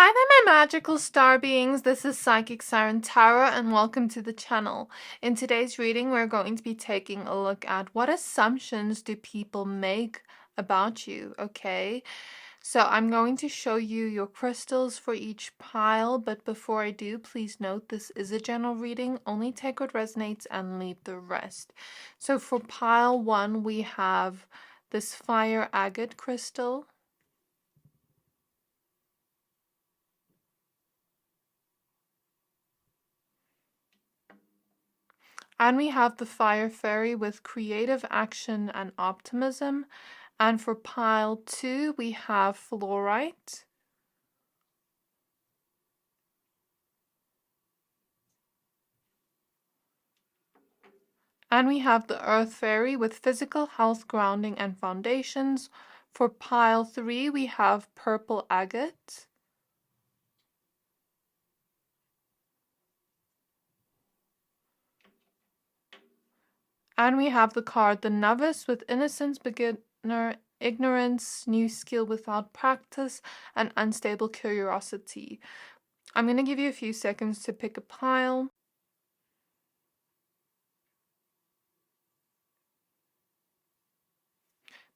Hi there, my magical star beings. This is Psychic Siren Tara, and welcome to the channel. In today's reading, we're going to be taking a look at what assumptions do people make about you, okay? So I'm going to show you your crystals for each pile, but before I do, please note this is a general reading. Only take what resonates and leave the rest. So for pile 1, we have this fire agate crystal. And we have the Fire Fairy with creative action and optimism. And for pile 2, we have Flourite. And we have the Earth Fairy with physical health, grounding, and foundations. For pile 3, we have Purple Agate. And we have the card the Novice with innocence, beginner, ignorance, new skill without practice, and unstable curiosity. I'm going to give you a few seconds to pick a pile.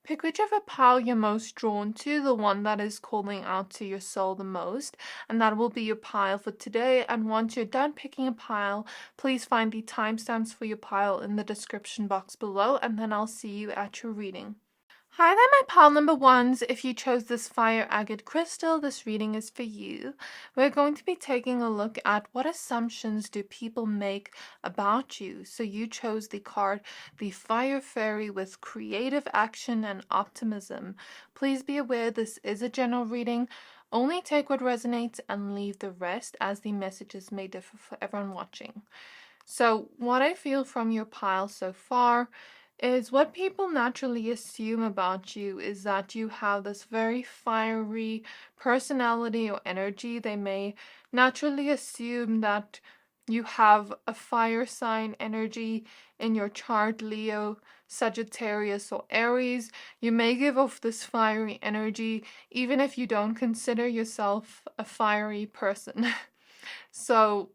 Pick whichever pile you're most drawn to, the one that is calling out to your soul the most, and that will be your pile for today. And once you're done picking a pile, please find the timestamps for your pile in the description box below, and then I'll see you at your reading. Hi there, my pile number ones. If you chose this fire agate crystal, this reading is for you. We're going to be taking a look at what assumptions do people make about you. So you chose the card, the Fire Fairy with creative action and optimism. Please be aware this is a general reading. Only take what resonates and leave the rest, as the messages may differ for everyone watching. So what I feel from your pile so far is what people naturally assume about you is that you have this very fiery personality or energy. They may naturally assume that you have a fire sign energy in your chart, Leo, Sagittarius, or Aries. You may give off this fiery energy even if you don't consider yourself a fiery person. So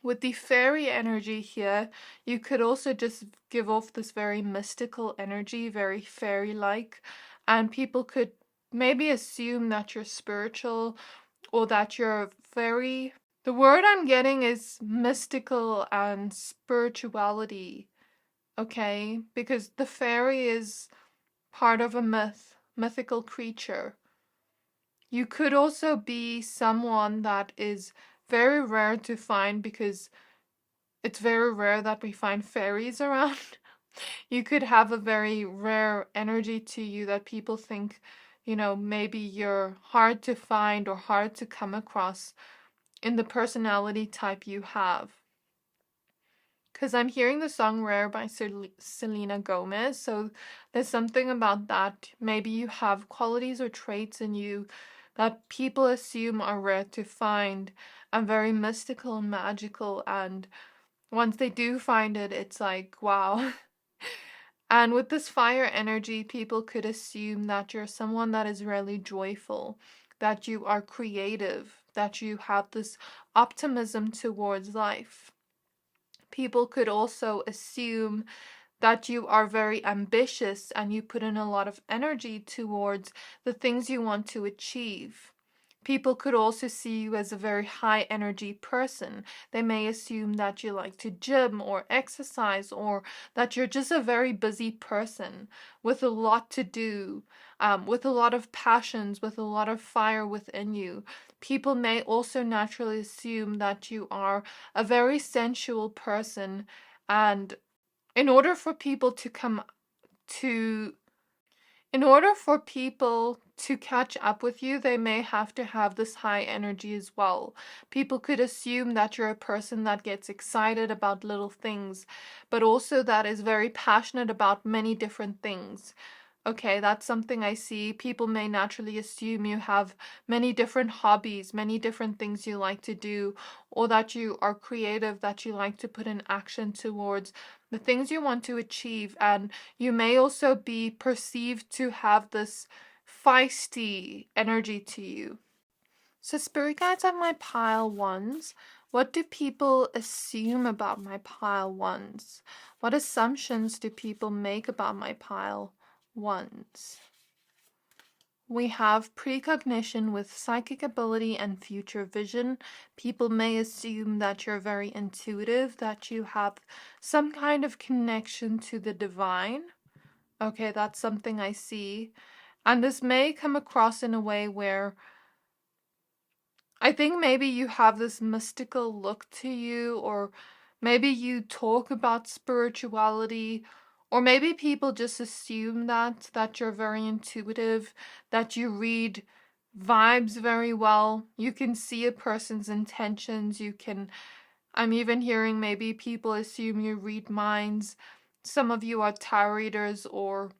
with the fairy energy here, you could also just give off this very mystical energy, very fairy-like, and people could maybe assume that you're spiritual or that you're very... The word I'm getting is mystical and spirituality, okay? Because the fairy is part of a mythical creature. You could also be someone that is very rare to find because it's very rare that we find fairies around. You could have a very rare energy to you that people think, maybe you're hard to find or hard to come across in the personality type you have. Because I'm hearing the song Rare by Selena Gomez, so there's something about that. Maybe you have qualities or traits in you that people assume are rare to find and very mystical and magical, and once they do find it, it's like, wow. And with this fire energy, people could assume that you're someone that is really joyful, that you are creative, that you have this optimism towards life. People could also assume that you are very ambitious and you put in a lot of energy towards the things you want to achieve. People could also see you as a very high energy person. They may assume that you like to gym or exercise, or that you're just a very busy person with a lot to do, with a lot of passions, with a lot of fire within you. People may also naturally assume that you are a very sensual person, and in order for people to catch up with you, they may have to have this high energy as well. People could assume that you're a person that gets excited about little things, but also that is very passionate about many different things. Okay, that's something I see. People may naturally assume you have many different hobbies, many different things you like to do, or that you are creative, that you like to put in action towards the things you want to achieve. And you may also be perceived to have this feisty energy to you. So, spirit guides of my pile ones, what do people assume about my pile ones? What assumptions do people make about my pile ones? We have precognition with psychic ability and future vision. People may assume that you're very intuitive, that you have some kind of connection to the divine. Okay, that's something I see. And this may come across in a way where I think maybe you have this mystical look to you, or maybe you talk about spirituality, or maybe people just assume that you're very intuitive, that you read vibes very well. You can see a person's intentions. I'm even hearing maybe people assume you read minds. Some of you are tarot readers, or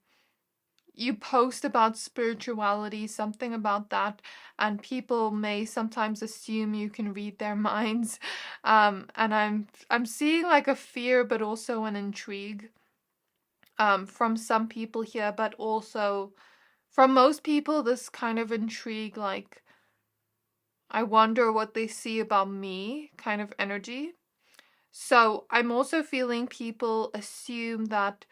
you post about spirituality, something about that, and people may sometimes assume you can read their minds. And I'm seeing like a fear, but also an intrigue from some people here, but also from most people, this kind of intrigue, like I wonder what they see about me kind of energy. So I'm also feeling people assume that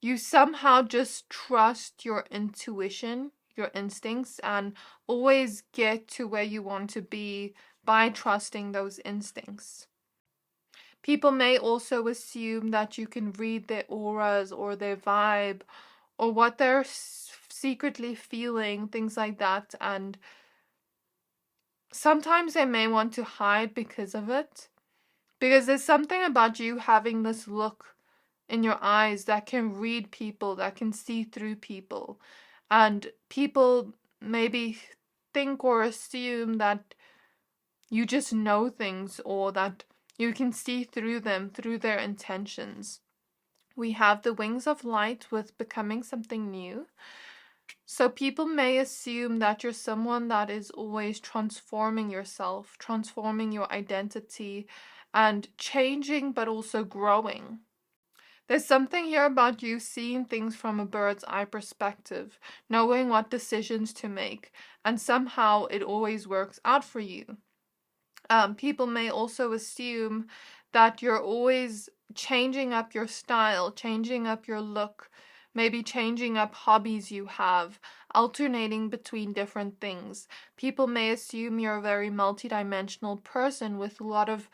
you somehow just trust your intuition, your instincts, and always get to where you want to be by trusting those instincts. People may also assume that you can read their auras or their vibe or what they're secretly feeling, things like that, and sometimes they may want to hide because of it. Because there's something about you having this look in your eyes that can read people, that can see through people. And people maybe think or assume that you just know things, or that you can see through them, through their intentions. We have the wings of light with becoming something new. So people may assume that you're someone that is always transforming yourself, transforming your identity, and changing but also growing. There's something here about you seeing things from a bird's eye perspective, knowing what decisions to make, and somehow it always works out for you. People may also assume that you're always changing up your style, changing up your look, maybe changing up hobbies you have, alternating between different things. People may assume you're a very multidimensional person with a lot of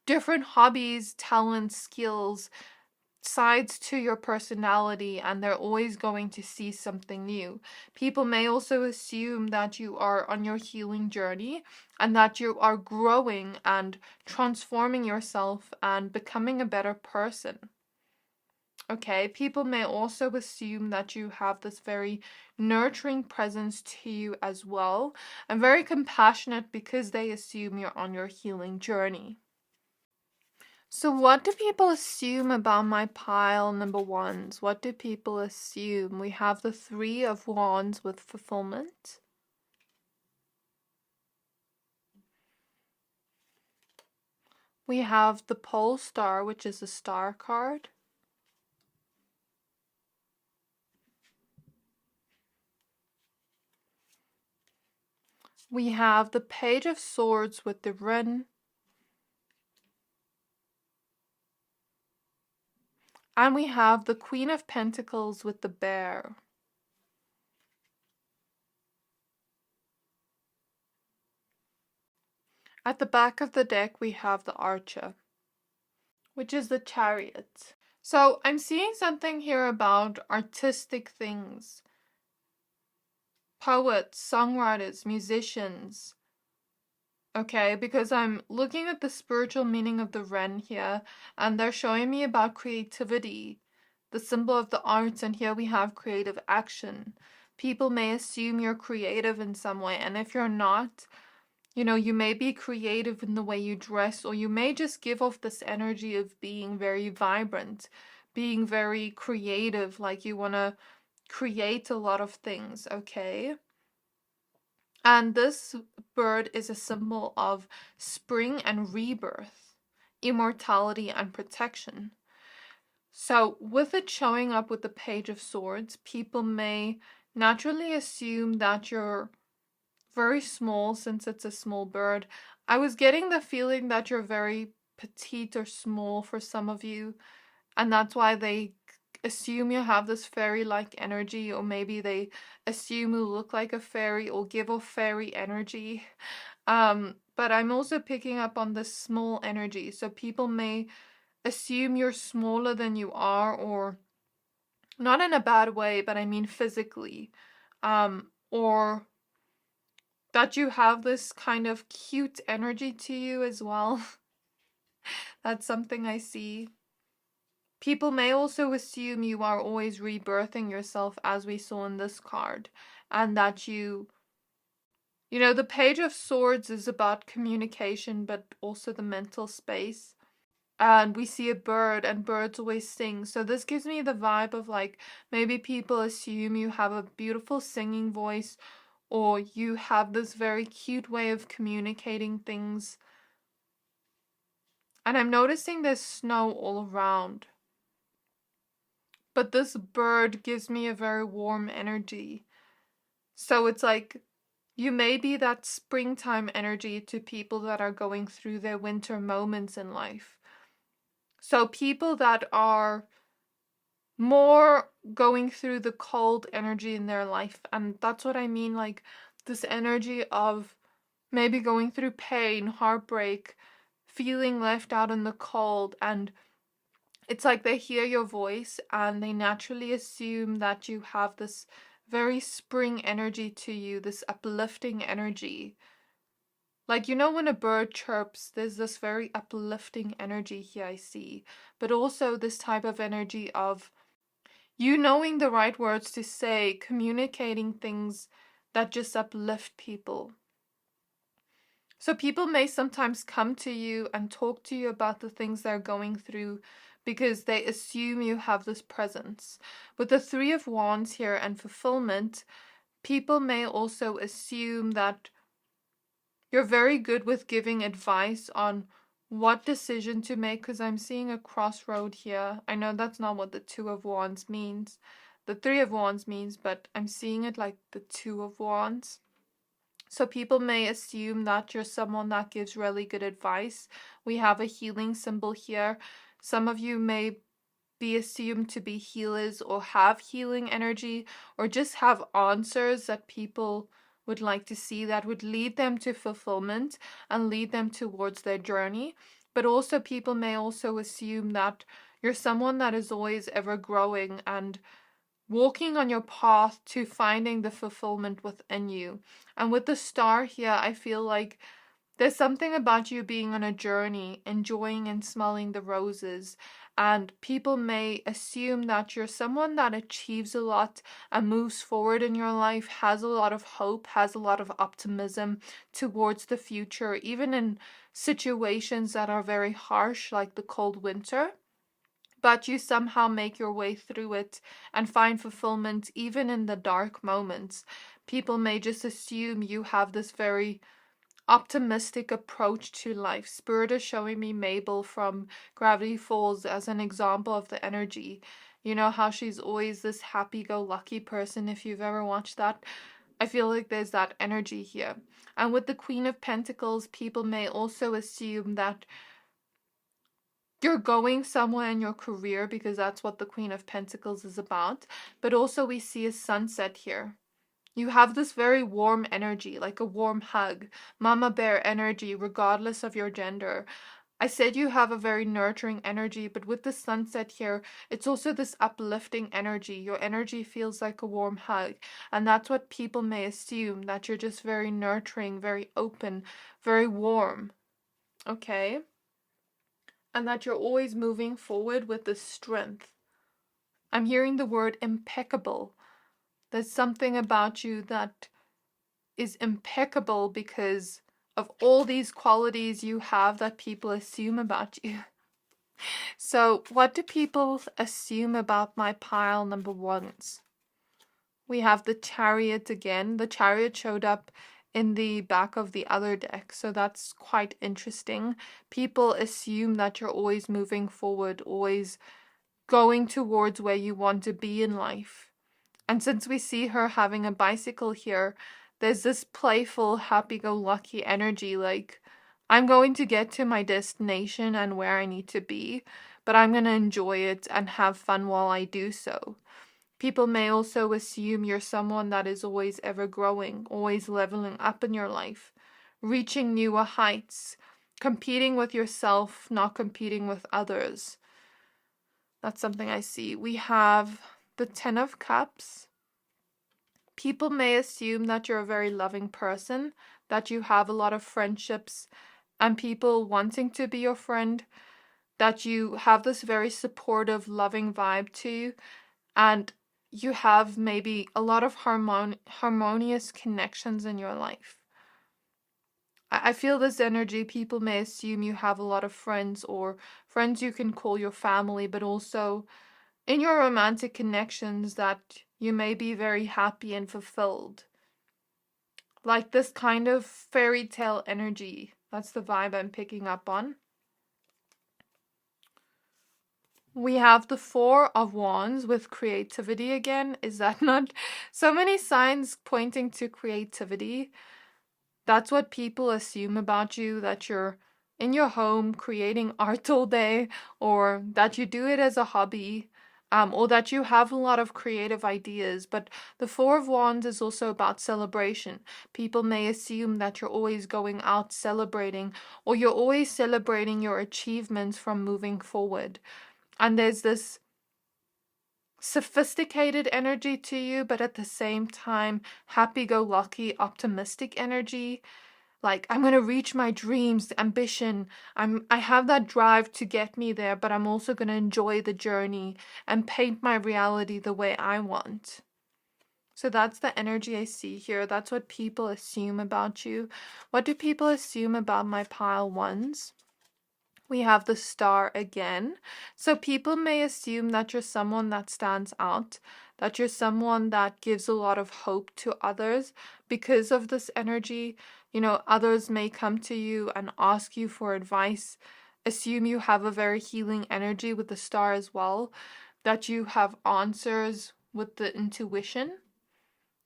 different hobbies, talents, skills, sides to your personality, and they're always going to see something new. People may also assume that you are on your healing journey and that you are growing and transforming yourself and becoming a better person. Okay, people may also assume that you have this very nurturing presence to you as well, and very compassionate because they assume you're on your healing journey. So what do people assume about my pile number ones? What do people assume? We have the Three of Wands with fulfillment. We have the Pole Star, which is a star card. We have the Page of Swords with the Wren. And we have the Queen of Pentacles with the Bear. At the back of the deck, we have the Archer, which is the Chariot. So I'm seeing something here about artistic things. Poets, songwriters, musicians. Okay, because I'm looking at the spiritual meaning of the wren here, and they're showing me about creativity, the symbol of the arts, and here we have creative action. People may assume you're creative in some way, and if you're not, you may be creative in the way you dress, or you may just give off this energy of being very vibrant, being very creative, like you want to create a lot of things, okay? And this bird is a symbol of spring and rebirth, immortality and protection. So with it showing up with the Page of Swords, people may naturally assume that you're very small since it's a small bird. I was getting the feeling that you're very petite or small for some of you, and that's why they assume you have this fairy-like energy, or maybe they assume you look like a fairy or give off fairy energy. But I'm also picking up on this small energy, so people may assume you're smaller than you are, or not in a bad way, but I mean physically, or that you have this kind of cute energy to you as well. That's something I see. People may also assume you are always rebirthing yourself, as we saw in this card, and that you know, the Page of Swords is about communication, but also the mental space. And we see a bird, and birds always sing. So this gives me the vibe of like, maybe people assume you have a beautiful singing voice, or you have this very cute way of communicating things. And I'm noticing there's snow all around. But this bird gives me a very warm energy. So it's like, you may be that springtime energy to people that are going through their winter moments in life. So people that are more going through the cold energy in their life, and that's what I mean, like this energy of maybe going through pain, heartbreak, feeling left out in the cold, and it's like they hear your voice and they naturally assume that you have this very spring energy to you, this uplifting energy. Like, you know, when a bird chirps, there's this very uplifting energy here I see, but also this type of energy of you knowing the right words to say, communicating things that just uplift people. So people may sometimes come to you and talk to you about the things they're going through because they assume you have this presence. With the Three of Wands here and fulfillment, people may also assume that you're very good with giving advice on what decision to make, because I'm seeing a crossroad here. I know that's not what the Two of Wands means. The Three of Wands means, but I'm seeing it like the Two of Wands. So people may assume that you're someone that gives really good advice. We have a healing symbol here. Some of you may be assumed to be healers or have healing energy, or just have answers that people would like to see that would lead them to fulfillment and lead them towards their journey. But also people may also assume that you're someone that is always ever growing and walking on your path to finding the fulfillment within you. And with the star here, I feel like there's something about you being on a journey, enjoying and smelling the roses, and people may assume that you're someone that achieves a lot and moves forward in your life, has a lot of hope, has a lot of optimism towards the future, even in situations that are very harsh, like the cold winter. But you somehow make your way through it and find fulfillment even in the dark moments. People may just assume you have this very optimistic approach to life. Spirit is showing me Mabel from Gravity Falls as an example of the energy. You know how she's always this happy-go-lucky person, if you've ever watched that. I feel like there's that energy here. And with the Queen of Pentacles, people may also assume that you're going somewhere in your career, because that's what the Queen of Pentacles is about. But also we see a sunset here. You have this very warm energy, like a warm hug, mama bear energy, regardless of your gender. I said you have a very nurturing energy, but with the sunset here, it's also this uplifting energy. Your energy feels like a warm hug, and that's what people may assume, that you're just very nurturing, very open, very warm, okay? And that you're always moving forward with this strength. I'm hearing the word impeccable. There's something about you that is impeccable because of all these qualities you have that people assume about you. So what do people assume about my pile number ones? We have the Chariot again. The Chariot showed up in the back of the other deck, so that's quite interesting. People assume that you're always moving forward, always going towards where you want to be in life. And since we see her having a bicycle here, there's this playful, happy-go-lucky energy, like, I'm going to get to my destination and where I need to be, but I'm going to enjoy it and have fun while I do so. People may also assume you're someone that is always ever growing, always leveling up in your life, reaching newer heights, competing with yourself, not competing with others. That's something I see. We have the Ten of Cups. People may assume that you're a very loving person, that you have a lot of friendships and people wanting to be your friend, that you have this very supportive, loving vibe to you, and you have maybe a lot of harmonious connections in your life. I feel this energy. People may assume you have a lot of friends, or friends you can call your family, but also in your romantic connections that you may be very happy and fulfilled. Like this kind of fairy tale energy. That's the vibe I'm picking up on. We have the Four of Wands with creativity again. Is that not so many signs pointing to creativity? That's what people assume about you, that you're in your home creating art all day, or that you do it as a hobby, or that you have a lot of creative ideas. But the Four of Wands is also about celebration. People may assume that you're always going out celebrating, or you're always celebrating your achievements from moving forward. And there's this sophisticated energy to you, but at the same time, happy-go-lucky, optimistic energy. Like, I'm going to reach my dreams, ambition. I have that drive to get me there, but I'm also going to enjoy the journey and paint my reality the way I want. So that's the energy I see here. That's what people assume about you. What do people assume about my pile ones? We have the Star again. So people may assume that you're someone that stands out, that you're someone that gives a lot of hope to others because of this energy. You know, others may come to you and ask you for advice, assume you have a very healing energy with the Star as well, that you have answers with the intuition.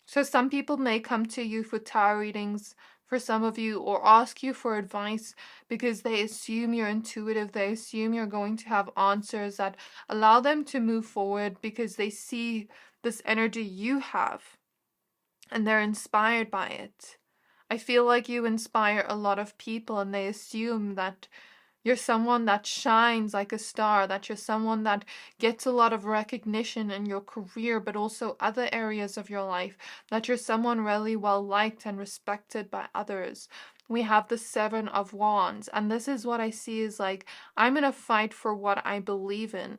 So some people may come to you for tarot readings, for some of you, or ask you for advice because they assume you're intuitive. They assume you're going to have answers that allow them to move forward because they see this energy you have and they're inspired by it. I feel like you inspire a lot of people and they assume that you're someone that shines like a star, that you're someone that gets a lot of recognition in your career, but also other areas of your life, that you're someone really well liked and respected by others. We have the Seven of Wands, and this is what I see is like, I'm going to fight for what I believe in.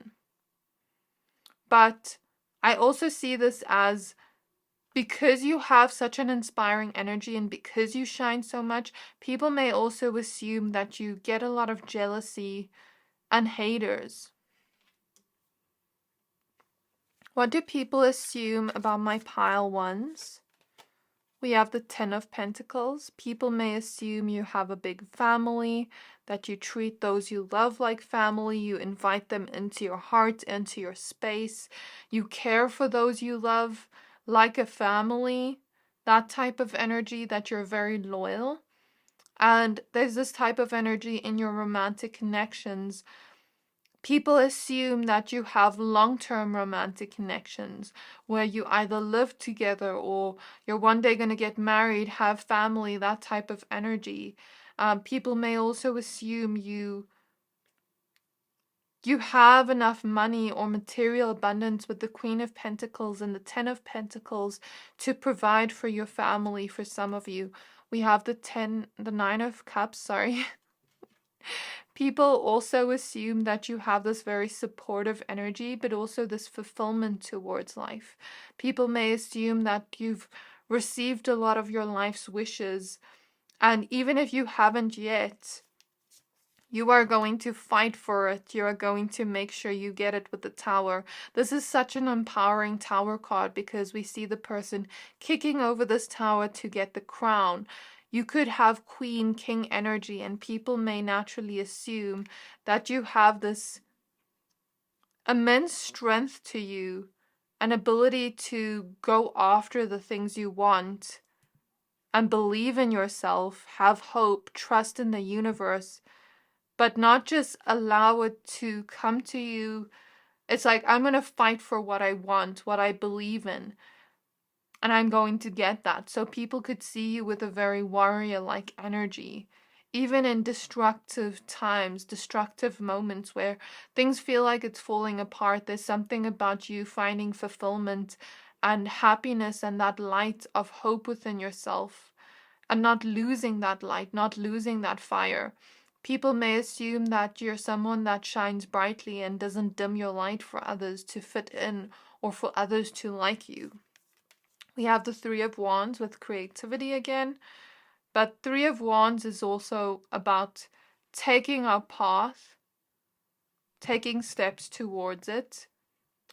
But I also see this as, because you have such an inspiring energy and because you shine so much, people may also assume that you get a lot of jealousy and haters. What do people assume about my pile ones? We have the Ten of Pentacles. People may assume you have a big family, that you treat those you love like family, you invite them into your heart, into your space, you care for those you love like a family, that type of energy, that you're very loyal. And there's this type of energy in your romantic connections. People assume that you have long-term romantic connections where you either live together or you're one day going to get married, have family, that type of energy. People may also assume you have enough money or material abundance with the Queen of Pentacles and the Ten of Pentacles to provide for your family. For some of you, we have the Nine of Cups, sorry. People also assume that you have this very supportive energy, but also this fulfillment towards life. People may assume that you've received a lot of your life's wishes, and even if you haven't yet, you are going to fight for it. You are going to make sure you get it with the Tower. This is such an empowering Tower card because we see the person kicking over this tower to get the crown. You could have Queen, King energy, and people may naturally assume that you have this immense strength to you, an ability to go after the things you want, and believe in yourself, have hope, trust in the universe, but not just allow it to come to you. It's like, I'm going to fight for what I want, what I believe in, and I'm going to get that. So people could see you with a very warrior-like energy. Even in destructive times, destructive moments where things feel like it's falling apart, there's something about you finding fulfillment and happiness and that light of hope within yourself, and not losing that light, not losing that fire. People may assume that you're someone that shines brightly and doesn't dim your light for others to fit in or for others to like you. We have the Three of Wands with creativity again, but Three of Wands is also about taking our path, taking steps towards it,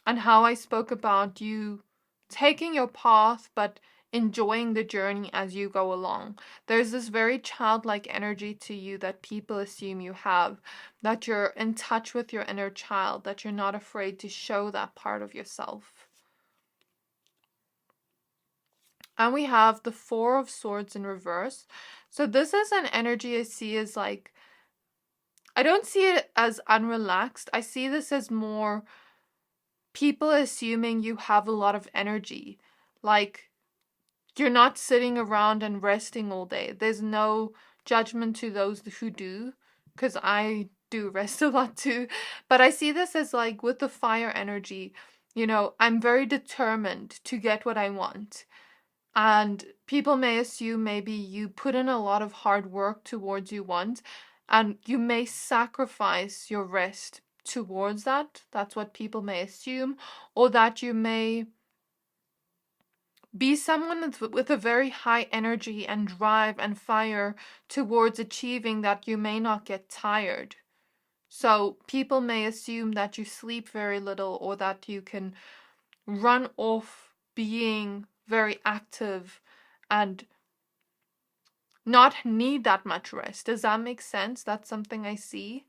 and how I spoke about you taking your path, but enjoying the journey as you go along. There's this very childlike energy to you that people assume you have, that you're in touch with your inner child, that you're not afraid to show that part of yourself. And we have the Four of Swords in reverse. So this is an energy I see as like, I don't see it as unrelaxed. I see this as more people assuming you have a lot of energy. Like, you're not sitting around and resting all day. There's no judgment to those who do, because I do rest a lot too. But I see this as like with the fire energy, you know, I'm very determined to get what I want. And people may assume maybe you put in a lot of hard work towards you want, and you may sacrifice your rest towards that. That's what people may assume. Or that you may be someone with a very high energy and drive and fire towards achieving that you may not get tired. So people may assume that you sleep very little, or that you can run off being very active and not need that much rest. Does that make sense? That's something I see.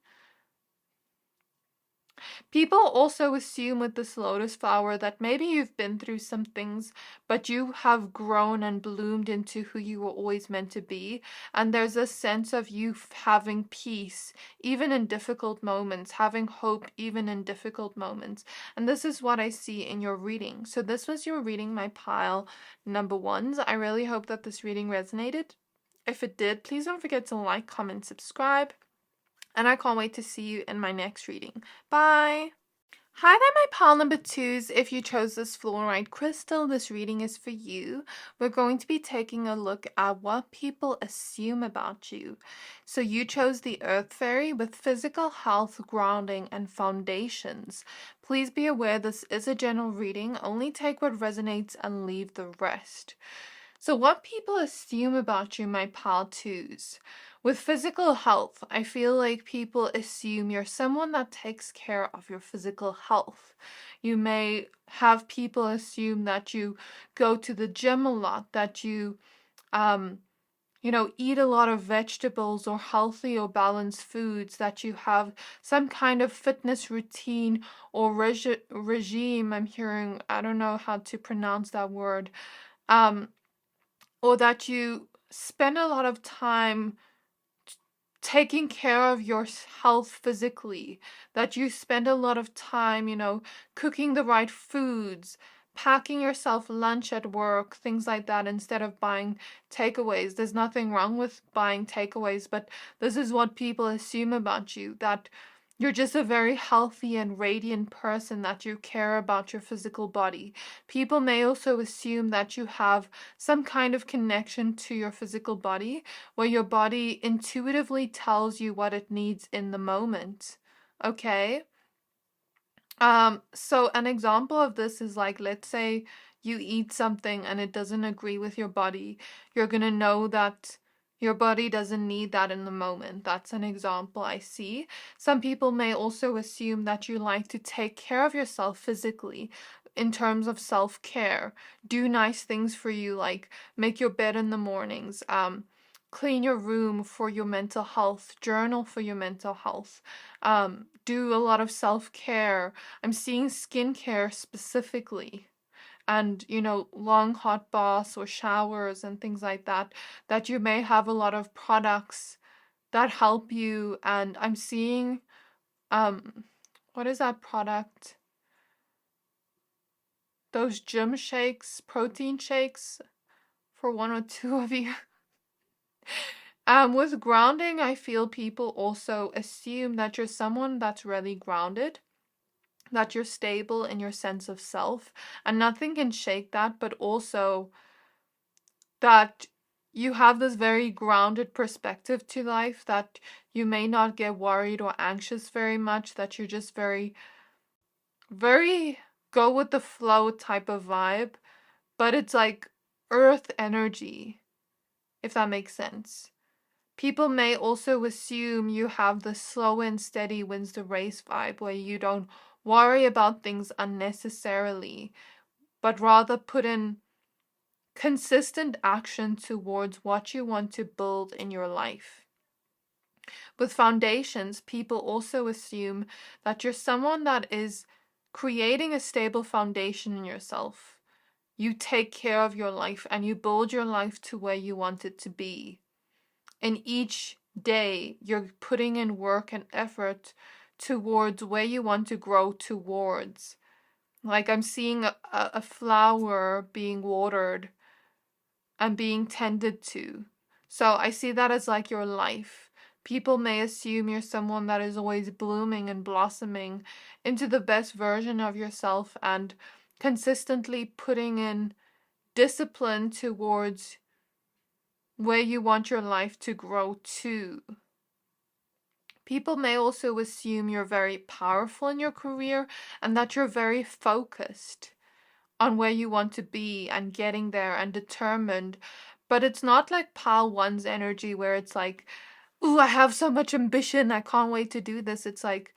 People also assume with this lotus flower that maybe you've been through some things, but you have grown and bloomed into who you were always meant to be. And there's a sense of you having peace, even in difficult moments, having hope, even in difficult moments. And this is what I see in your reading. So this was your reading, my pile number ones. I really hope that this reading resonated. If it did, please don't forget to like, comment, subscribe. And I can't wait to see you in my next reading. Bye! Hi there, my pile number twos. If you chose this fluorite crystal, this reading is for you. We're going to be taking a look at what people assume about you. So you chose the Earth Fairy with physical health, grounding, and foundations. Please be aware this is a general reading. Only take what resonates and leave the rest. So what people assume about you, my pile twos. With physical health, I feel like people assume you're someone that takes care of your physical health. You may have people assume that you go to the gym a lot, that you eat a lot of vegetables or healthy or balanced foods, that you have some kind of fitness routine or regime. I'm hearing, I don't know how to pronounce that word. Or that you spend a lot of time taking care of your health physically, that you spend a lot of time, cooking the right foods, packing yourself lunch at work, things like that, instead of buying takeaways. There's nothing wrong with buying takeaways, but this is what people assume about you, that you're just a very healthy and radiant person, that you care about your physical body. People may also assume that you have some kind of connection to your physical body, where your body intuitively tells you what it needs in the moment. Okay? So an example of this is like, let's say you eat something and it doesn't agree with your body. You're gonna know that your body doesn't need that in the moment. That's an example I see. Some people may also assume that you like to take care of yourself physically in terms of self-care. Do nice things for you, like make your bed in the mornings, clean your room for your mental health, journal for your mental health, do a lot of self-care. I'm seeing skincare specifically. and, long hot baths or showers and things like that, that you may have a lot of products that help you. And I'm seeing, what is that product? Those gym shakes, protein shakes for one or two of you. With grounding, I feel people also assume that you're someone that's really grounded, that you're stable in your sense of self, and nothing can shake that, but also that you have this very grounded perspective to life, that you may not get worried or anxious very much, that you're just very, very go with the flow type of vibe, but it's like earth energy, if that makes sense. People may also assume you have the slow and steady wins the race vibe, where you don't worry about things unnecessarily, but rather put in consistent action towards what you want to build in your life. With foundations, people also assume that you're someone that is creating a stable foundation in yourself. You take care of your life and you build your life to where you want it to be. And each day, you're putting in work and effort towards where you want to grow towards. Like I'm seeing a flower being watered and being tended to. So I see that as like your life. People may assume you're someone that is always blooming and blossoming into the best version of yourself and consistently putting in discipline towards where you want your life to grow to. People may also assume you're very powerful in your career and that you're very focused on where you want to be and getting there and determined. But it's not like Pile 1's energy where it's like, ooh, I have so much ambition, I can't wait to do this. It's like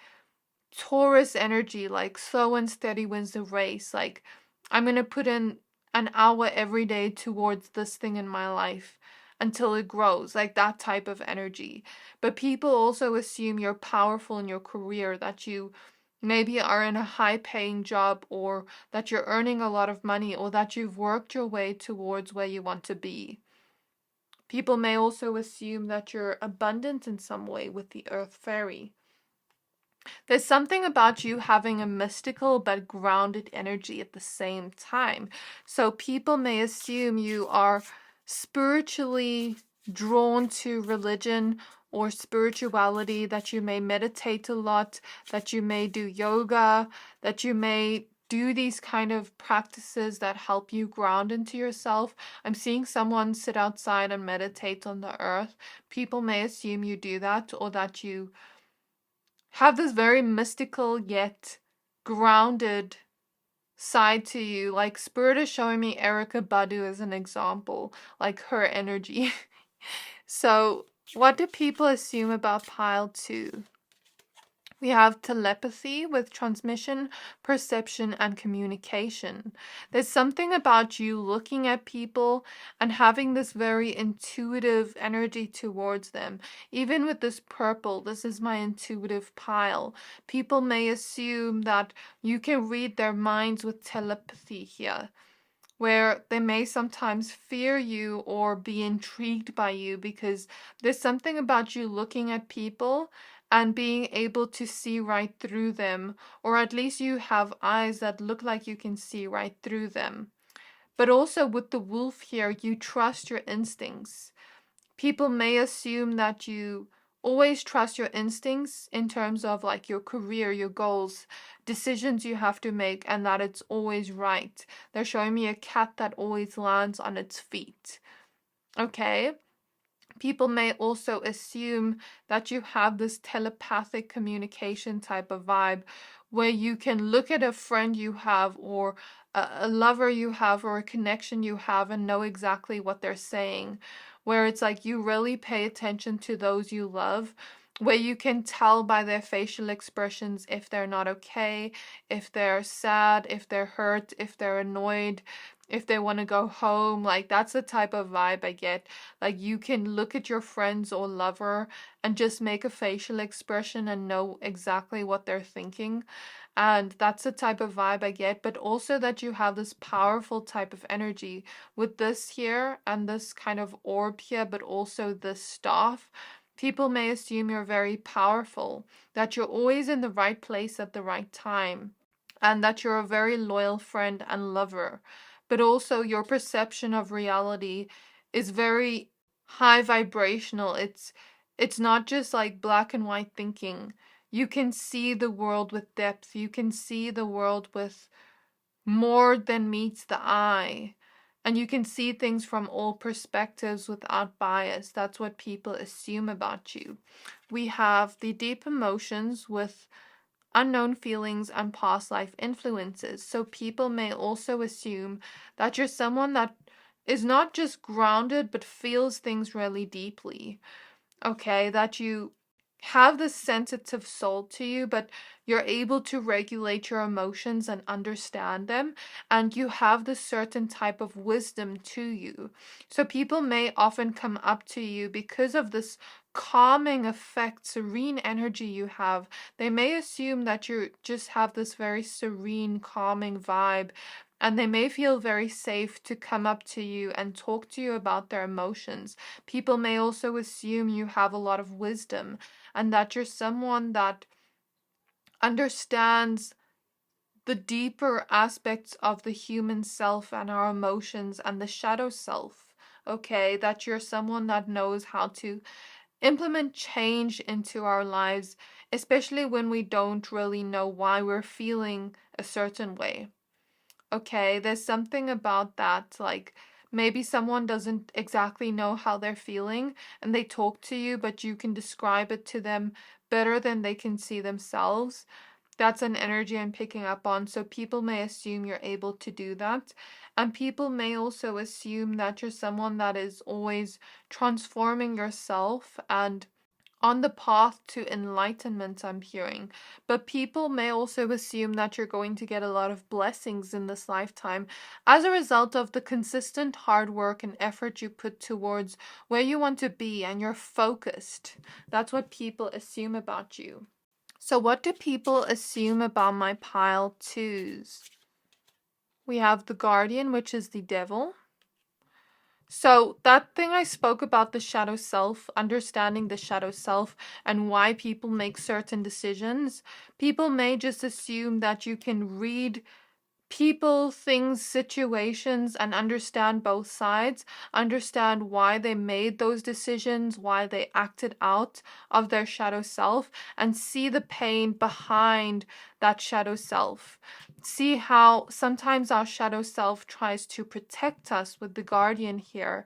Taurus energy, like slow and steady wins the race. Like, I'm going to put in an hour every day towards this thing in my life until it grows, like that type of energy. But people also assume you're powerful in your career, that you maybe are in a high paying job, or that you're earning a lot of money, or that you've worked your way towards where you want to be. People may also assume that you're abundant in some way with the Earth Fairy. There's something about you having a mystical but grounded energy at the same time. So people may assume you are spiritually drawn to religion or spirituality, that you may meditate a lot, that you may do yoga, that you may do these kind of practices that help you ground into yourself. I'm seeing someone sit outside and meditate on the earth. People may assume you do that, or that you have this very mystical yet grounded side to you. Like Spirit is showing me Erica Badu as an example, like her energy. So what do people assume about Pile 2? We have telepathy with transmission, perception, and communication. There's something about you looking at people and having this very intuitive energy towards them. Even with this purple, this is my intuitive pile. People may assume that you can read their minds with telepathy here, where they may sometimes fear you or be intrigued by you, because there's something about you looking at people and being able to see right through them, or at least you have eyes that look like you can see right through them. But also with the wolf here, you trust your instincts. People may assume that you always trust your instincts in terms of like your career, your goals, decisions you have to make, and that it's always right. They're showing me a cat that always lands on its feet. Okay? People may also assume that you have this telepathic communication type of vibe, where you can look at a friend you have, or a lover you have, or a connection you have, and know exactly what they're saying. Where it's like you really pay attention to those you love, where you can tell by their facial expressions if they're not okay, if they're sad, if they're hurt, if they're annoyed, if they want to go home. Like, that's the type of vibe I get. Like, you can look at your friends or lover and just make a facial expression and know exactly what they're thinking. And that's the type of vibe I get, but also that you have this powerful type of energy with this here and this kind of orb here, but also this staff. People may assume you're very powerful, that you're always in the right place at the right time, and that you're a very loyal friend and lover. But also, your perception of reality is very high vibrational. It's not just like black and white thinking. You can see the world with depth. You can see the world with more than meets the eye. And you can see things from all perspectives without bias. That's what people assume about you. We have the deep emotions with unknown feelings and past life influences. So people may also assume that you're someone that is not just grounded but feels things really deeply. Okay, that you have this sensitive soul to you, but you're able to regulate your emotions and understand them, and you have this certain type of wisdom to you. So people may often come up to you because of this calming effect, serene energy you have. They may assume that you just have this very serene, calming vibe, and they may feel very safe to come up to you and talk to you about their emotions. People may also assume you have a lot of wisdom and that you're someone that understands the deeper aspects of the human self and our emotions and the shadow self. Okay, that you're someone that knows how to implement change into our lives, especially when we don't really know why we're feeling a certain way. Okay, there's something about that, like maybe someone doesn't exactly know how they're feeling and they talk to you, but you can describe it to them better than they can see themselves. That's an energy I'm picking up on. So people may assume you're able to do that. And people may also assume that you're someone that is always transforming yourself and on the path to enlightenment, I'm hearing. But people may also assume that you're going to get a lot of blessings in this lifetime as a result of the consistent hard work and effort you put towards where you want to be, and you're focused. That's what people assume about you. So what do people assume about my pile twos? We have the Guardian, which is the devil. So that thing I spoke about, the shadow self, understanding the shadow self and why people make certain decisions, people may just assume that you can read people, things, situations, and understand both sides, understand why they made those decisions, why they acted out of their shadow self, and see the pain behind that shadow self. See how sometimes our shadow self tries to protect us with the guardian here.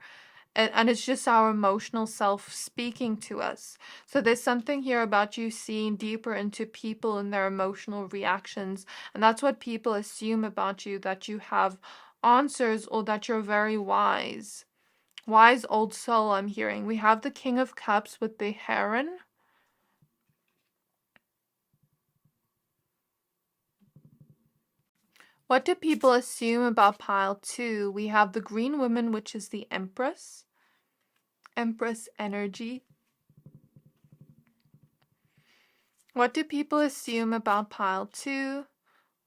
And it's just our emotional self speaking to us. So there's something here about you seeing deeper into people and their emotional reactions. And that's what people assume about you, that you have answers or that you're very wise. Wise old soul, I'm hearing. We have the King of Cups with the Heron. What do people assume about pile 2? We have the Green Woman, which is the Empress. Empress energy. What do people assume about pile 2?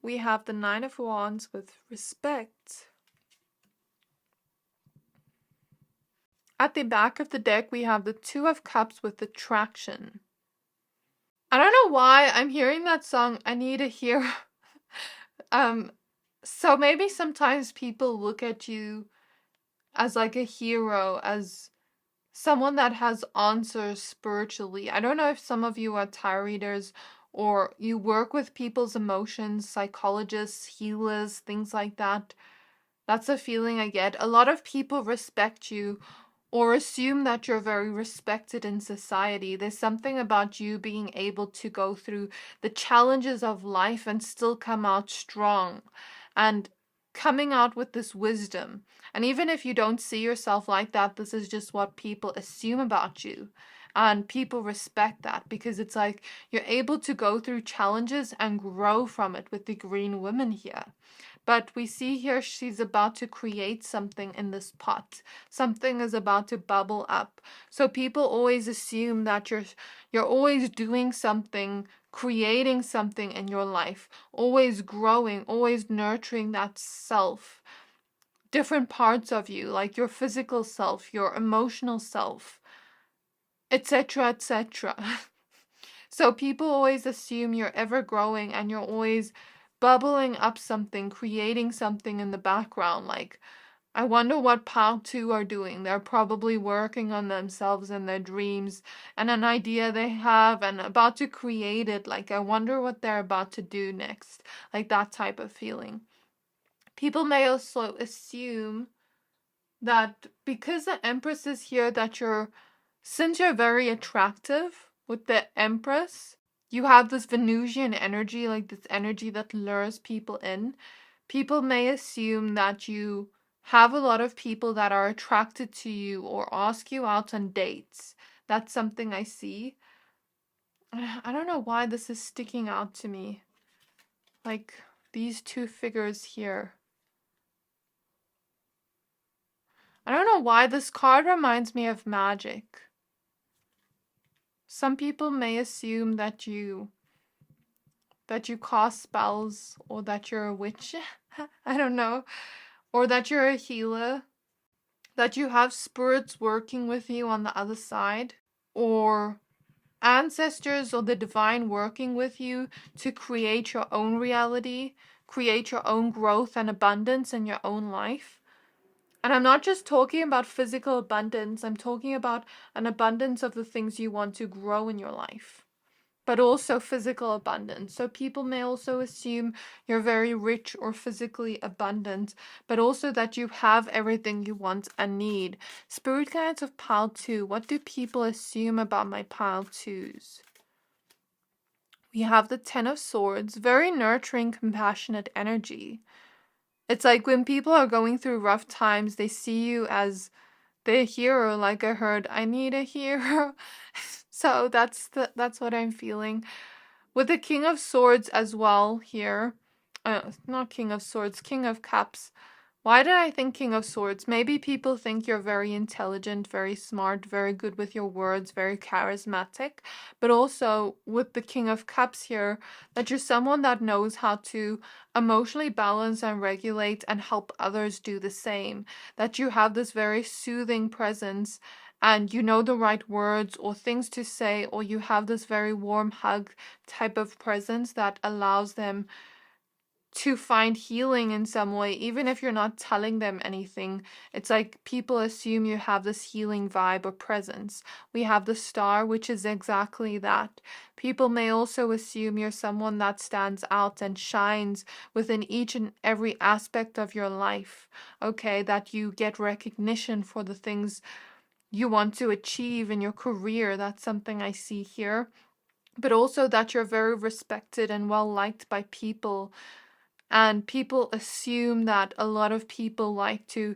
We have the Nine of Wands with Respect. At the back of the deck, we have the Two of Cups with Attraction. I don't know why I'm hearing that song. I need to hear. So maybe sometimes people look at you as like a hero, as someone that has answers spiritually. I don't know if some of you are tarot readers or you work with people's emotions, psychologists, healers, things like that. That's a feeling I get. A lot of people respect you or assume that you're very respected in society. There's something about you being able to go through the challenges of life and still come out strong and coming out with this wisdom. And even if you don't see yourself like that, this is just what people assume about you. And people respect that because it's like you're able to go through challenges and grow from it with the Green Women here. But we see here she's about to create something in this pot. Something is about to bubble up. So people always assume that you're always doing something, creating something in your life, always growing, always nurturing that self. Different parts of you, like your physical self, your emotional self, etc., etc. So people always assume you're ever growing and you're always bubbling up something, creating something in the background. Like, I wonder what Pile 2 are doing. They're probably working on themselves and their dreams and an idea they have and about to create it. Like, I wonder what they're about to do next. Like, that type of feeling. People may also assume that because the Empress is here, that since you're very attractive with the Empress, you have this Venusian energy, like this energy that lures people in. People may assume that you have a lot of people that are attracted to you or ask you out on dates. That's something I see. I don't know why this is sticking out to me. Like these two figures here. I don't know why this card reminds me of magic. Some people may assume that you cast spells or that you're a witch. I don't know. Or that you're a healer. That you have spirits working with you on the other side. Or ancestors or the divine working with you to create your own reality, create your own growth and abundance in your own life. And I'm not just talking about physical abundance, I'm talking about an abundance of the things you want to grow in your life, but also physical abundance. So people may also assume you're very rich or physically abundant, but also that you have everything you want and need. Spirit guides of Pile 2. What do people assume about my Pile 2s? We have the Ten of Swords, very nurturing, compassionate energy. It's like when people are going through rough times, they see you as the hero. Like I heard, I need a hero. So that's what I'm feeling. With the King of Swords as well here. Not King of Swords, King of Cups. Why did I think King of Swords? Maybe people think you're very intelligent, very smart, very good with your words, very charismatic. But also with the King of Cups here, that you're someone that knows how to emotionally balance and regulate and help others do the same. That you have this very soothing presence and you know the right words or things to say, or you have this very warm hug type of presence that allows them to find healing in some way, even if you're not telling them anything. It's like people assume you have this healing vibe or presence. We have the Star, which is exactly that. People may also assume you're someone that stands out and shines within each and every aspect of your life. Okay, that you get recognition for the things you want to achieve in your career. That's something I see here. But also that you're very respected and well liked by people. And people assume that a lot of people like to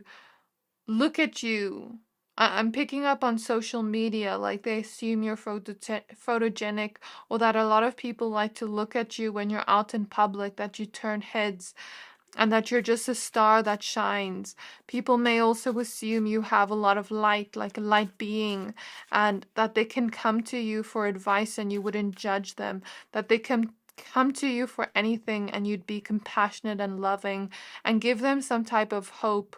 look at you. I'm picking up on social media, like they assume you're photogenic, or that a lot of people like to look at you when you're out in public, that you turn heads, and that you're just a star that shines. People may also assume you have a lot of light, like a light being, and that they can come to you for advice and you wouldn't judge them, that they can come to you for anything and you'd be compassionate and loving and give them some type of hope,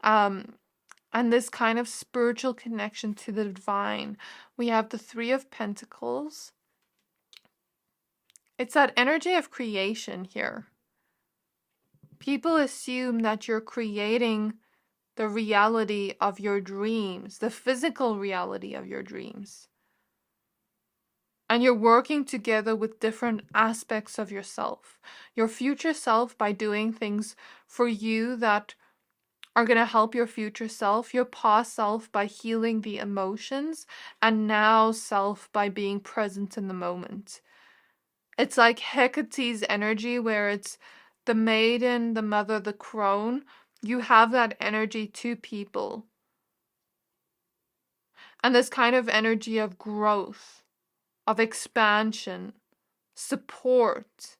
and this kind of spiritual connection to the divine. We have the Three of Pentacles. It's that energy of creation here. People assume that you're creating the reality of your dreams, the physical reality of your dreams. And you're working together with different aspects of yourself. Your future self by doing things for you that are going to help your future self. Your past self by healing the emotions. And now self by being present in the moment. It's like Hecate's energy where it's the maiden, the mother, the crone. You have that energy to people. And this kind of energy of growth, of expansion, support,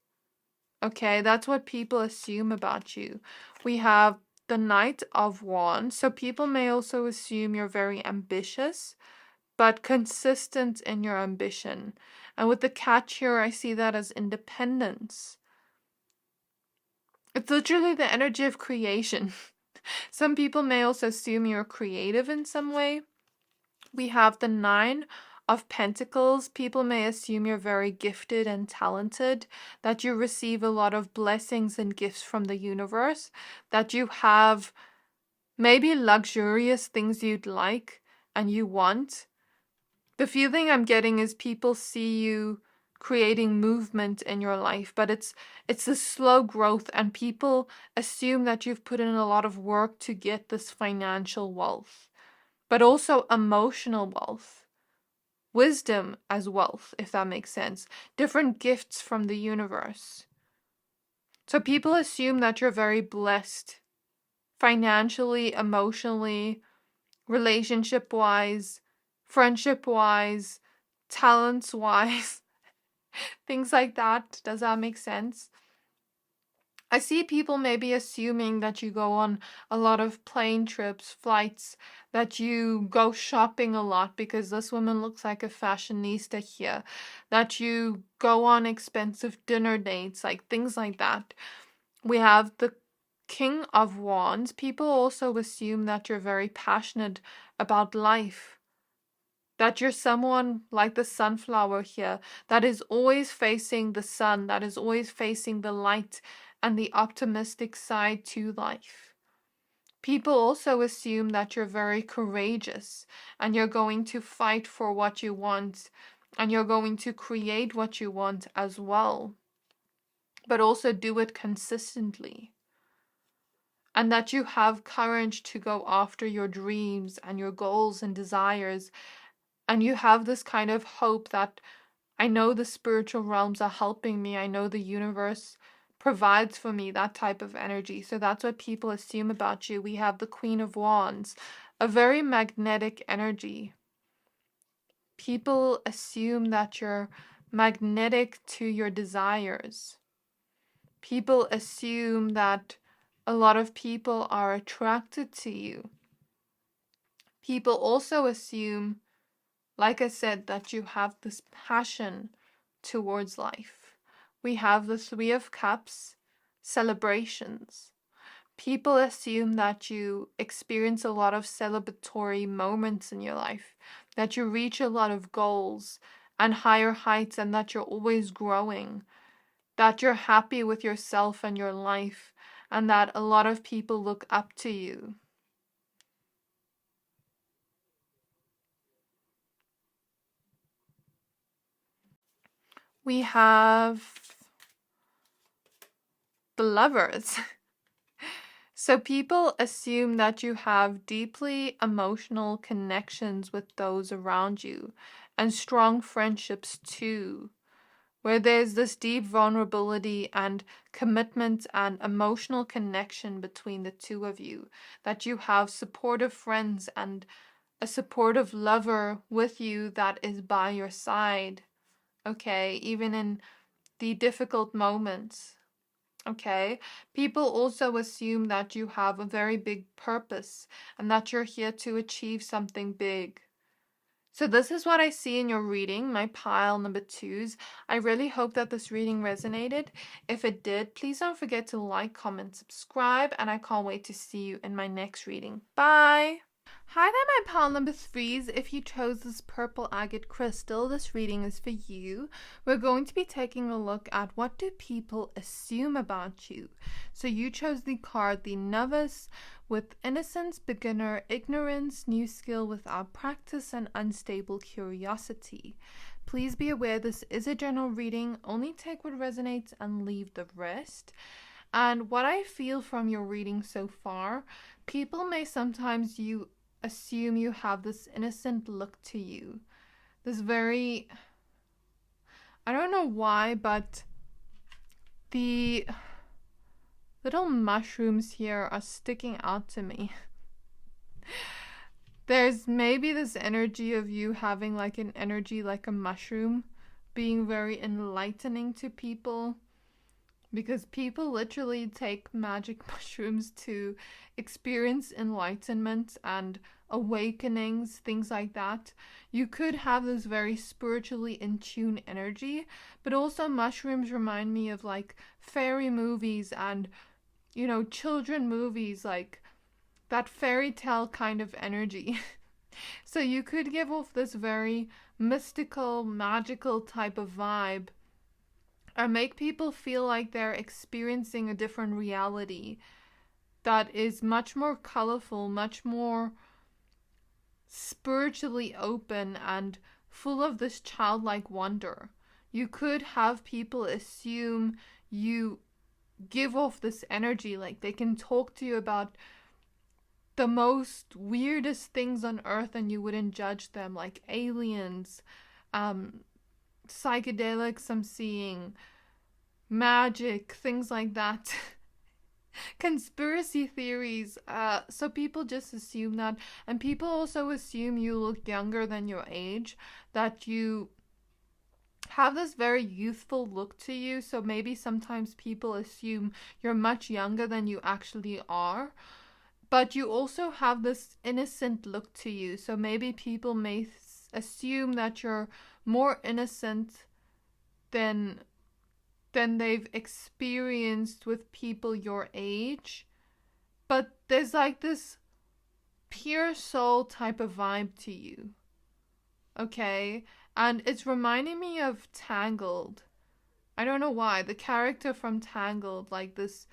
Okay, that's what people assume about you. We have the Knight of Wands. So people may also assume you're very ambitious, but consistent in your ambition. And with the catch here, I see that as independence. It's literally the energy of creation. Some people may also assume you're creative in some way. We have the Nine of Pentacles. People may assume you're very gifted and talented, that you receive a lot of blessings and gifts from the universe, that you have maybe luxurious things you'd like and you want. The feeling I'm getting is people see you creating movement in your life, but it's a slow growth, and people assume that you've put in a lot of work to get this financial wealth, but also emotional wealth, wisdom as wealth, if that makes sense, different gifts from the universe. So people assume that you're very blessed financially, emotionally, relationship wise, friendship wise, talents wise, things like that. Does that make sense? I see people maybe assuming that you go on a lot of plane trips, flights, that you go shopping a lot because this woman looks like a fashionista here, that you go on expensive dinner dates, like things like that. We have the King of Wands. People also assume that you're very passionate about life, that you're someone like the sunflower here that is always facing the sun, that is always facing the light and the optimistic side to life. People also assume that you're very courageous and you're going to fight for what you want and you're going to create what you want as well, but also do it consistently. And that you have courage to go after your dreams and your goals and desires. And you have this kind of hope that I know the spiritual realms are helping me. I know the universe provides for me, that type of energy. So that's what people assume about you. We have the Queen of Wands, a very magnetic energy. People assume that you're magnetic to your desires. People assume that a lot of people are attracted to you. People also assume, like I said, that you have this passion towards life. We have the Three of Cups, celebrations. People assume that you experience a lot of celebratory moments in your life, that you reach a lot of goals and higher heights, and that you're always growing, that you're happy with yourself and your life, and that a lot of people look up to you. We have the Lovers. So people assume that you have deeply emotional connections with those around you and strong friendships too, where there's this deep vulnerability and commitment and emotional connection between the two of you, that you have supportive friends and a supportive lover with you that is by your side, okay, even in the difficult moments. Okay, people also assume that you have a very big purpose and that you're here to achieve something big. So this is what I see in your reading, my pile number 2s. I really hope that this reading resonated. If it did, please don't forget to like, comment, subscribe, and I can't wait to see you in my next reading. Bye! Hi there, my pile number 3s. If you chose this purple agate crystal, this reading is for you. We're going to be taking a look at what do people assume about you. So you chose the card, the Novice, with innocence, beginner, ignorance, new skill without practice, and unstable curiosity. Please be aware this is a general reading. Only take what resonates and leave the rest. And what I feel from your reading so far, people may sometimes assume you have this innocent look to you. This very, I don't know why, but the little mushrooms here are sticking out to me. There's maybe this energy of you having like an energy like a mushroom, being very enlightening to people, because people literally take magic mushrooms to experience enlightenment and awakenings, things like that. You could have this very spiritually in tune energy, but also mushrooms remind me of like fairy movies and, you know, children movies, like that fairy tale kind of energy. So you could give off this very mystical, magical type of vibe, or make people feel like they're experiencing a different reality that is much more colorful, much more spiritually open, and full of this childlike wonder. You could have people assume you give off this energy, like they can talk to you about the most weirdest things on earth and you wouldn't judge them, like aliens, psychedelics I'm seeing, magic, things like that. Conspiracy theories. So people just assume that. And people also assume you look younger than your age, that you have this very youthful look to you. So maybe sometimes people assume you're much younger than you actually are. But you also have this innocent look to you. So maybe people may assume that you're more innocent than they've experienced with people your age. But there's like this pure soul type of vibe to you. Okay? And it's reminding me of Tangled. I don't know why. The character from Tangled, like this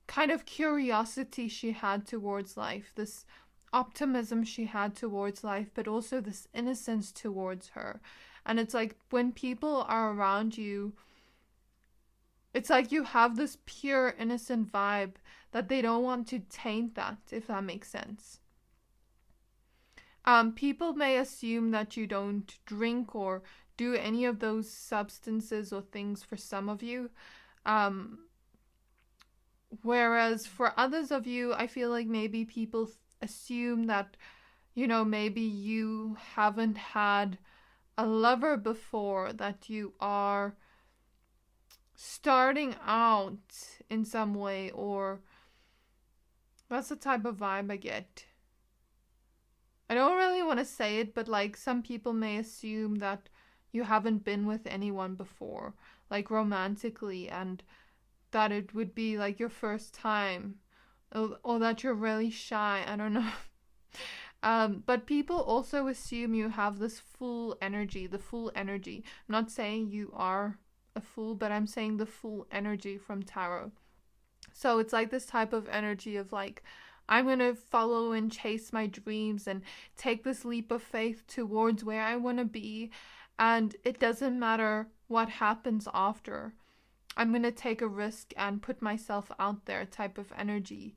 kind of curiosity she had towards life, this optimism she had towards life, but also this innocence towards her. And it's like when people are around you, it's like you have this pure innocent vibe that they don't want to taint that, if that makes sense. People may assume that you don't drink or do any of those substances or things for some of you. Whereas for others of you, I feel like maybe people assume that, you know, maybe you haven't had a lover before, that you are starting out in some way, or that's the type of vibe I get. I don't really want to say it, but like some people may assume that you haven't been with anyone before, like romantically, and that it would be like your first time, or that you're really shy. I don't know. But people also assume you have this full energy, the full energy. I'm not saying you are a fool, but I'm saying the full energy from tarot. So it's like this type of energy of like, I'm going to follow and chase my dreams and take this leap of faith towards where I want to be. And it doesn't matter what happens after. I'm going to take a risk and put myself out there type of energy.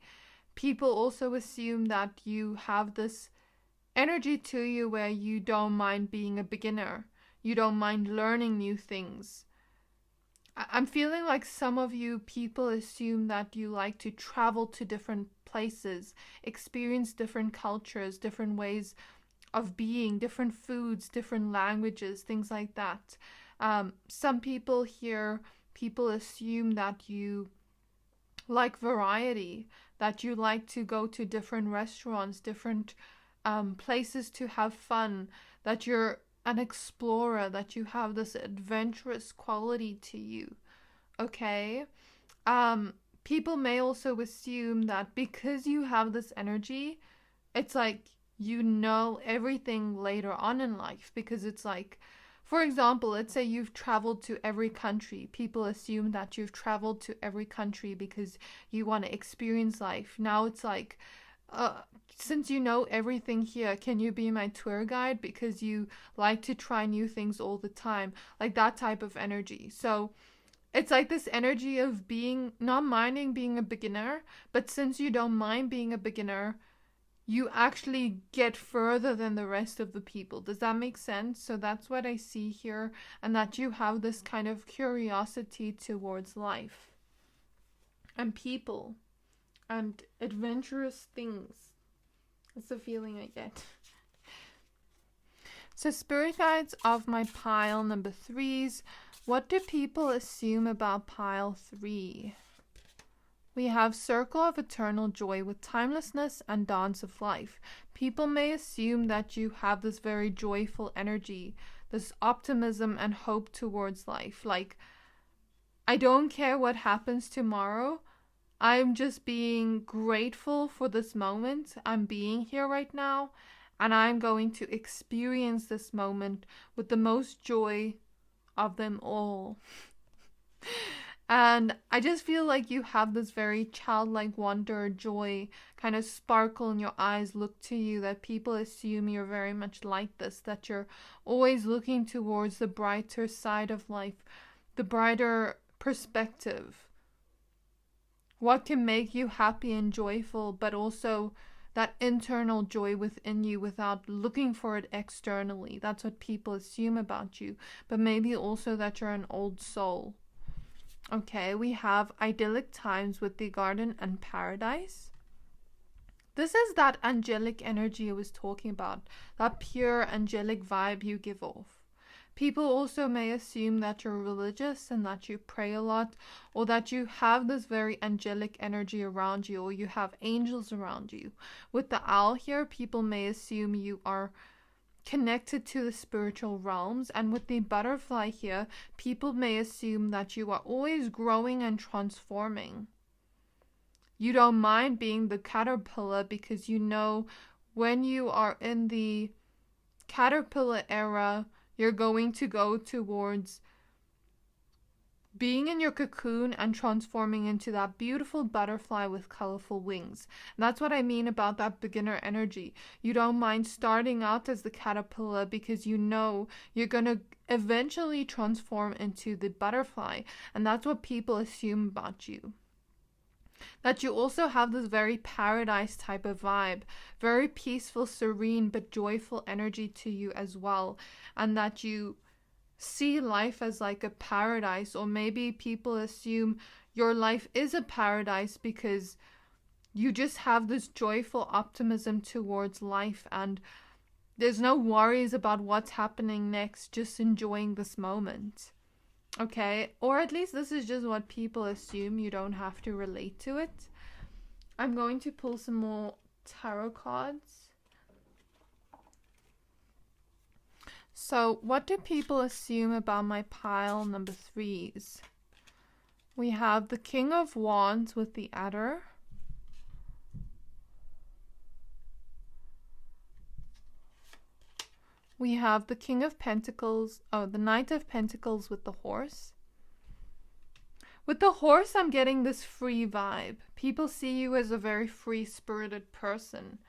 People also assume that you have this energy to you where you don't mind being a beginner. You don't mind learning new things. I'm feeling like some of you people assume that you like to travel to different places, experience different cultures, different ways of being, different foods, different languages, things like that. Some people here, people assume that you like variety, that you like to go to different restaurants, different places to have fun, that you're an explorer, that you have this adventurous quality to you. Okay? People may also assume that because you have this energy, it's like you know everything later on in life, because it's like, for example, let's say you've traveled to every country. People assume that you've traveled to every country because you want to experience life. Now it's like, since you know everything here, can you be my tour guide because you like to try new things all the time? Like that type of energy. So it's like this energy of being, not minding being a beginner, but since you don't mind being a beginner, you actually get further than the rest of the people. Does that make sense? So that's what I see here, and that you have this kind of curiosity towards life and people and adventurous things. That's the feeling I get. So spirit guides of my pile number 3s What do people assume about pile 3? We have Circle of Eternal Joy with timelessness and dance of life. People may assume that you have this very joyful energy, this optimism and hope towards life. Like, I don't care what happens tomorrow. I'm just being grateful for this moment. I'm being here right now, and I'm going to experience this moment with the most joy of them all. And I just feel like you have this very childlike wonder, joy, kind of sparkle in your eyes, look to you, that people assume you're very much like this, that you're always looking towards the brighter side of life, the brighter perspective. What can make you happy and joyful, but also that internal joy within you without looking for it externally. That's what people assume about you, but maybe also that you're an old soul. Okay, we have idyllic times with the garden and paradise. This is that angelic energy I was talking about, that pure angelic vibe you give off. People also may assume that you're religious and that you pray a lot, or that you have this very angelic energy around you, or you have angels around you. With the owl here, people may assume you are connected to the spiritual realms, and with the butterfly here, people may assume that you are always growing and transforming. You don't mind being the caterpillar because you know when you are in the caterpillar era, you're going to go towards being in your cocoon and transforming into that beautiful butterfly with colorful wings. And that's what I mean about that beginner energy. You don't mind starting out as the caterpillar because you know you're going to eventually transform into the butterfly. And that's what people assume about you. That you also have this very paradise type of vibe, very peaceful, serene, but joyful energy to you as well. And that you see life as like a paradise, or maybe people assume your life is a paradise because you just have this joyful optimism towards life and there's no worries about what's happening next, just enjoying this moment. Okay, or at least this is just what people assume. You don't have to relate to it. I'm going to pull some more tarot cards. So, what do people assume about my pile number 3s? We have the King of Wands with the Adder. We have the King of Pentacles, the Knight of Pentacles with the Horse. With the horse, I'm getting this free vibe. People see you as a very free-spirited person,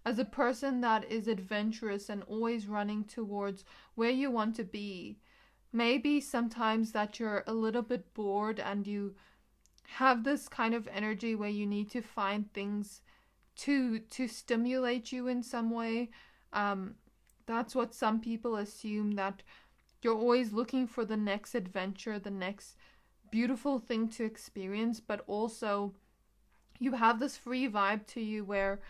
as a person that is adventurous and always running towards where you want to be. Maybe sometimes that you're a little bit bored and you have this kind of energy where you need to find things to stimulate you in some way. That's what some people assume, that you're always looking for the next adventure, the next beautiful thing to experience, but also you have this free vibe to you where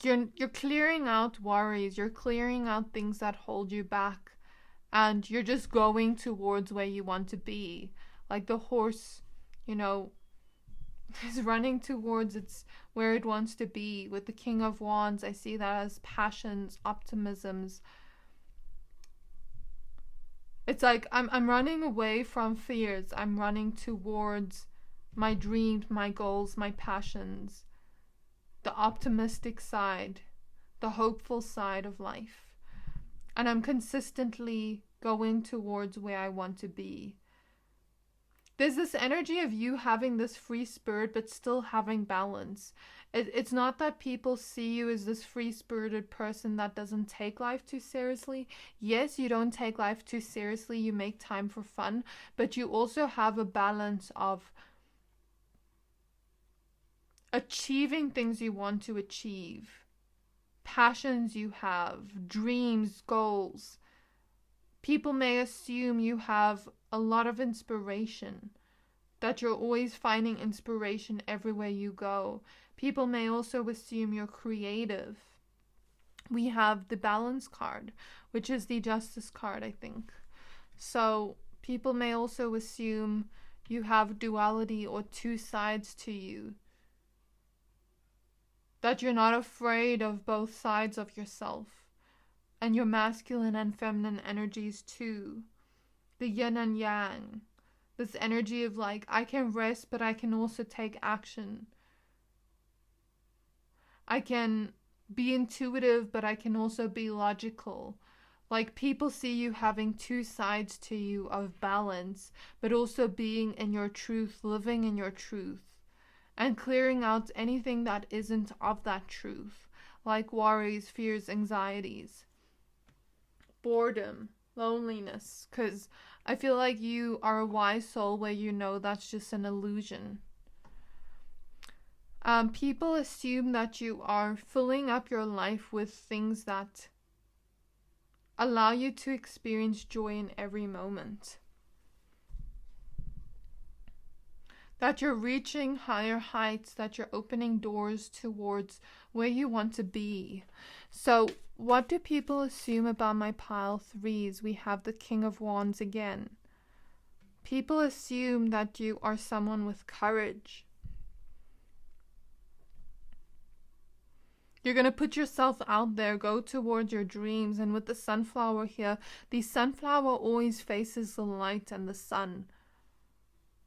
you're clearing out worries, you're clearing out things that hold you back, and you're just going towards where you want to be. Like the horse, is running towards where it wants to be. With the King of Wands, I see that as passions, optimisms. It's like I'm running away from fears. I'm running towards my dreams, my goals, my passions. The optimistic side, the hopeful side of life. And I'm consistently going towards where I want to be. There's this energy of you having this free spirit, but still having balance. It's not that people see you as this free-spirited person that doesn't take life too seriously. Yes, you don't take life too seriously. You make time for fun, but you also have a balance of achieving things you want to achieve, passions you have, dreams, goals. People may assume you have a lot of inspiration, that you're always finding inspiration everywhere you go. People may also assume you're creative. We have the Balance card, which is the Justice card, I think. So People may also assume you have duality or two sides to you. That you're not afraid of both sides of yourself. And your masculine and feminine energies too. The yin and yang. This energy of like, I can rest, but I can also take action. I can be intuitive, but I can also be logical. Like, people see you having two sides to you of balance, but also being in your truth, living in your truth, and clearing out anything that isn't of that truth, like worries, fears, anxieties, boredom, loneliness, because I feel like you are a wise soul where you know that's just an illusion. People assume that you are filling up your life with things that allow you to experience joy in every moment. That you're reaching higher heights, that you're opening doors towards where you want to be. So, what do people assume about my pile threes? We have the King of Wands again. People assume that you are someone with courage. You're going to put yourself out there, go towards your dreams. And with the sunflower here, the sunflower always faces the light and the sun.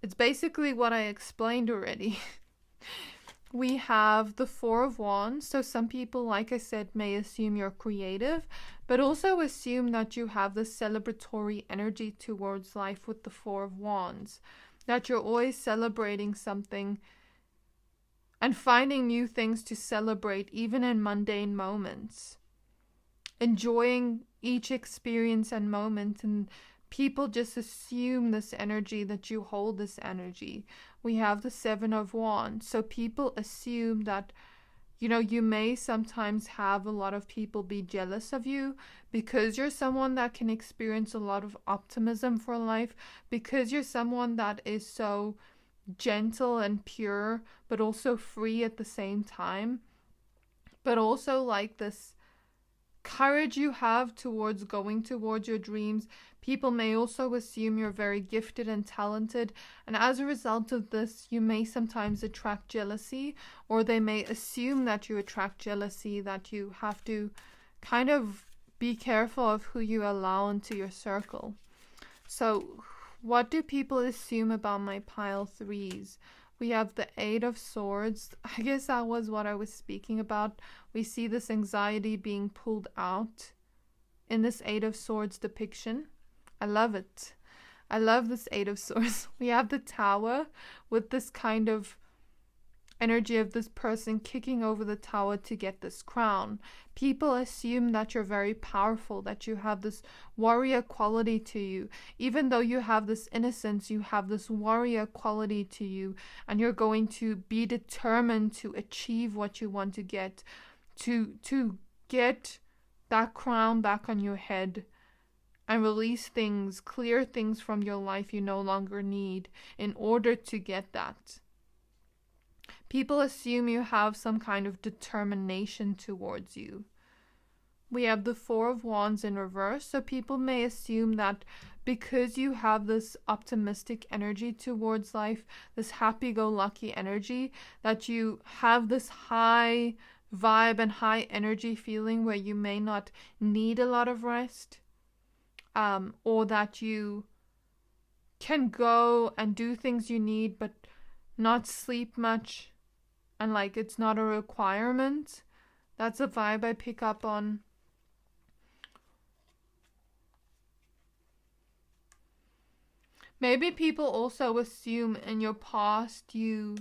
It's basically what I explained already. We have the Four of Wands. So some people, like I said, may assume you're creative, but also assume that you have this celebratory energy towards life with the Four of Wands. That you're always celebrating something and finding new things to celebrate, even in mundane moments. Enjoying each experience and moment, and people just assume this energy, that you hold this energy. We have the Seven of Wands. So people assume that, you may sometimes have a lot of people be jealous of you because you're someone that can experience a lot of optimism for life, because you're someone that is so gentle and pure, but also free at the same time. But also like this courage you have towards going towards your dreams. People may also assume you're very gifted and talented, and as a result of this, you may sometimes attract jealousy, or they may assume that you attract jealousy, that you have to kind of be careful of who you allow into your circle. So what do people assume about my pile threes? We have the Eight of Swords. I guess that was what I was speaking about. We see this anxiety being pulled out in this Eight of Swords depiction. I love it. I love this Eight of Swords. We have the Tower with this kind of energy of this person kicking over the tower to get this crown. People assume that you're very powerful, that you have this warrior quality to you. Even though you have this innocence, you have this warrior quality to you, and you're going to be determined to achieve what you want to get, to get that crown back on your head and release things, clear things from your life you no longer need in order to get that. People assume you have some kind of determination towards you. We have the Four of Wands in reverse, so people may assume that because you have this optimistic energy towards life, this happy-go-lucky energy, that you have this high vibe and high energy feeling where you may not need a lot of rest, or that you can go and do things you need but not sleep much, and like it's not a requirement. That's a vibe I pick up on. Maybe people also assume in your past you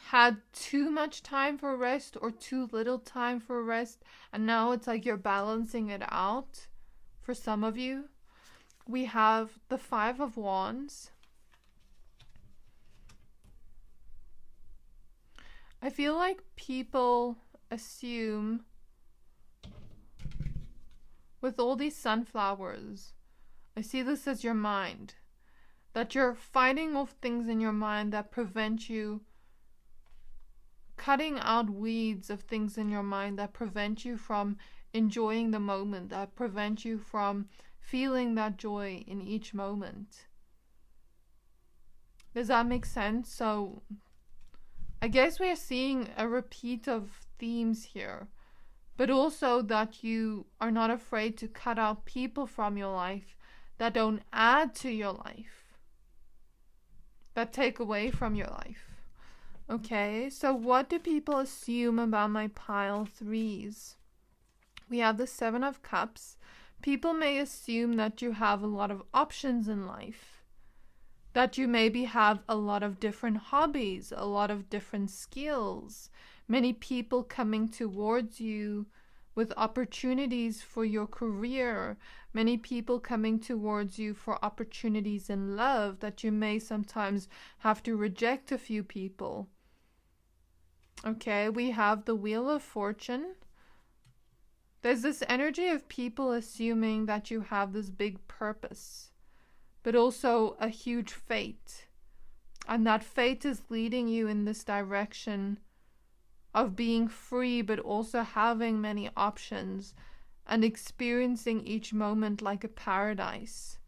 had too much time for rest or too little time for rest, and now it's like you're balancing it out for some of you. We have the Five of Wands. I feel like people assume with all these sunflowers, I see this as your mind, that you're fighting off things in your mind that prevent you cutting out weeds of things in your mind that prevent you from enjoying the moment, that prevent you from feeling that joy in each moment. Does that make sense? So I guess we're seeing a repeat of themes here, but also that you are not afraid to cut out people from your life that don't add to your life, that take away from your life. Okay, so what do people assume about my pile 3s? We have the 7 of Cups. People may assume that you have a lot of options in life, that you maybe have a lot of different hobbies, a lot of different skills, many people coming towards you with opportunities for your career, many people coming towards you for opportunities in love, that you may sometimes have to reject a few people. Okay, we have the Wheel of Fortune. There's this energy of people assuming that you have this big purpose, but also a huge fate. And that fate is leading you in this direction of being free, but also having many options and experiencing each moment like a paradise.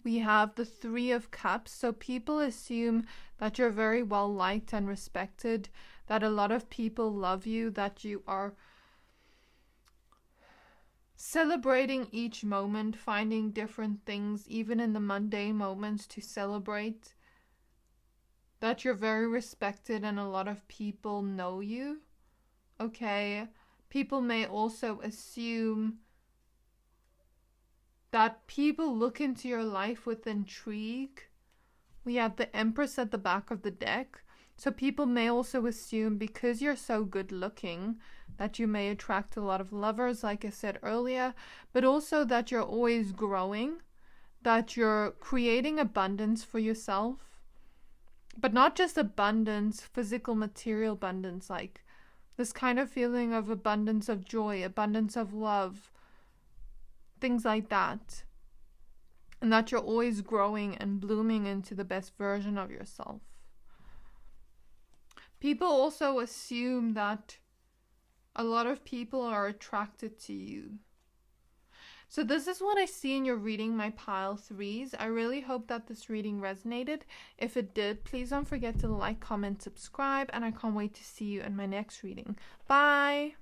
We have the 3 of Cups. So people assume that you're very well liked and respected, that a lot of people love you, that you are celebrating each moment, finding different things, even in the mundane moments, to celebrate, that you're very respected and a lot of people know you. Okay, people may also assume that people look into your life with intrigue. We have the Empress at the back of the deck. So people may also assume because you're so good looking that you may attract a lot of lovers, like I said earlier, but also that you're always growing, that you're creating abundance for yourself, but not just abundance, physical, material abundance, like this kind of feeling of abundance of joy, abundance of love, things like that. And that you're always growing and blooming into the best version of yourself. People also assume that a lot of people are attracted to you. So this is what I see in your reading, my pile 3s. I really hope that this reading resonated. If it did, please don't forget to like, comment, subscribe, and I can't wait to see you in my next reading. Bye!